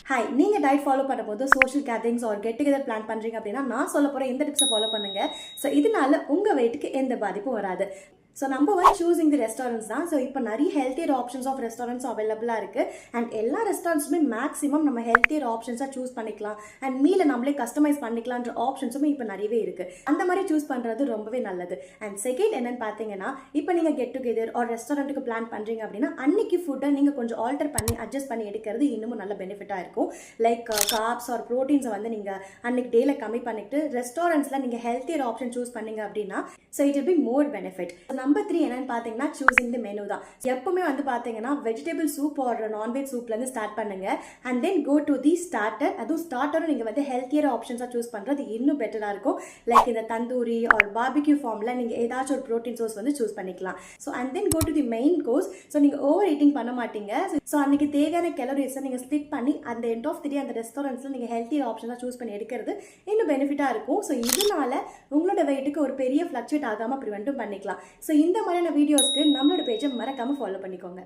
Hi, நீங்கள் diet follow பண்ணும்போது social gatherings or get together plan பண்ணுறீங்க அப்படின்னா நான் சொல்ல போகிற இந்த டிப்ஸை ஃபாலோ பண்ணுங்கள். ஸோ இதனால உங்கள் வெயிட்டுக்கு எந்த பாதிப்பும் வராது. ஸோ நம்பர் ஒன், சூஸிங் தி ரெஸ்டாரண்ட்ஸ் தான். ஸோ இப்போ நிறைய ஹெல்த்தியர் ஆப்ஷன்ஸ் ஆஃப் ரெஸ்டாரண்ட்ஸ் அவைலபிளாக இருக்குது. அண்ட் எல்லா ரெஸ்டாரண்ட்ஸுமே மேக்ஸிமம் நம்ம ஹெல்த்தியர் ஆப்ஷன்ஸாக சூஸ் பண்ணிக்கலாம். அண்ட் மீலை நம்மளே கஸ்டமைஸ் பண்ணிக்கலான்ற ஆப்ஷன்ஸுமே இப்போ நிறையவே இருக்குது. அந்த மாதிரி சூஸ் பண்ணுறது ரொம்பவே நல்லது. அண்ட் செகண்ட் என்னன்னு பார்த்தீங்கன்னா, இப்போ நீங்கள் கெட் டுகெதர் ஆர் ரெஸ்டாரண்ட்டுக்கு பிளான் பண்ணுறீங்க அப்படின்னா அன்னைக்கு ஃபுட்டை நீங்கள் கொஞ்சம் ஆல்டர் பண்ணி அட்ஜஸ்ட் பண்ணி எடுக்கிறது இன்னமும் நல்ல பெனிஃபிட்டாக இருக்கும். லைக் கார்ப்ஸ் ஆர் ப்ரோட்டீன்ஸை வந்து நீங்கள் அன்னைக்கு டேல கம்மி பண்ணிட்டு ரெஸ்டாரண்ட்ஸில் நீங்கள் ஹெல்த்தியர் ஆப்ஷன் சூஸ் பண்ணீங்க அப்படின்னா so it will be more benefit. Number 3 என்னன்னு பார்த்தீங்கன்னா, சூஸிங் தி மெனு தான். எப்பவுமே வந்து பார்த்தீங்கன்னா வெஜிடபிள் சூப் ஆர் நான்வெஜ் சூப்லேருந்து ஸ்டார்ட் பண்ணுங்க. And then go to the starter. அதுவும் ஸ்டார்டரும் நீங்கள் வந்து ஹெல்த்தியர் ஆப்ஷன்ஸாக சூஸ் பண்ணுறது இன்னும் பெட்டராக இருக்கும். லைக் இந்த தந்தூரி ஆர் பார்பிக்யூ ஃபார்மில் நீங்கள் ஏதாச்சும் ஒரு ப்ரோட்டீன் சோர்ஸ் வந்து சூஸ் பண்ணிக்கலாம். So and then go to the main course. So நீங்கள் ஓவர் ஈட்டிங் பண்ண மாட்டீங்க. ஸோ அன்றைக்கி தேவையான கேலரிஸை நீங்கள் ஸ்பிட் பண்ணி அந்த எண்ட் ஆஃப் தி டே அந்த ரெஸ்டாரண்ட்ஸில் நீங்கள் ஹெல்த்தியர் ஆப்ஷனாக சூஸ் பண்ணி எடுக்கிறது இன்னும் பெனிஃபிட்டாக இருக்கும். ஸோ இதனால உங்களோட வெயிட்டுக்கு ஒரு பெரிய ஃப்ளக்சுவேட் ஆகாமல் ப்ரிவெண்ட்டும் பண்ணிக்கலாம். ஸோ இந்த மாதிரியான வீடியோஸ்க்கு நம்மளோட பேஜை மறக்காமல் ஃபாலோ பண்ணிக்கோங்க.